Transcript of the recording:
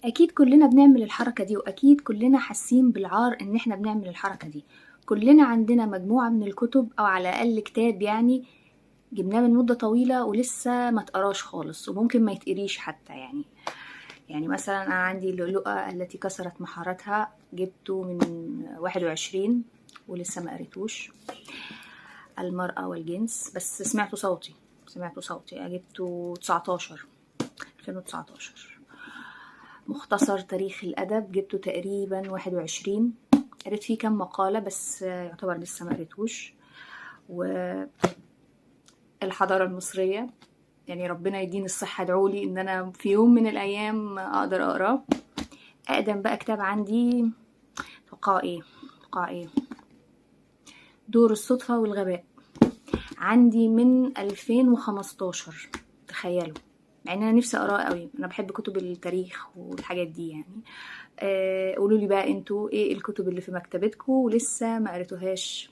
اكيد كلنا بنعمل الحركة دي، واكيد كلنا حاسين بالعار ان احنا بنعمل الحركة دي. كلنا عندنا مجموعة من الكتب او على الاقل كتاب يعني جبناه من مدة طويلة ولسه ما تقراش خالص، وممكن ما يتقريش حتى يعني مثلا انا عندي اللؤلؤة التي كسرت محارتها، جبته من 21 ولسه ما قريتوش. المرأة والجنس بس سمعته صوتي جبته 19 2019. مختصر تاريخ الأدب جبته تقريبا 21، قريت فيه كام مقالة بس يعتبر لسه ما قريتوش. والحضارة المصرية، يعني ربنا يديني الصحة، ادعولي ان انا في يوم من الايام اقدر اقراه. اقدم بقى كتاب عندي توقع ايه دور الصدفة والغباء، عندي من 2015. تخيلوا، مع ان انا نفسي اقراه قوي، انا بحب كتب التاريخ والحاجات دي يعني. قولوا لي بقى انتوا ايه الكتب اللي في مكتبتكم ولسه ما قريتوهاش؟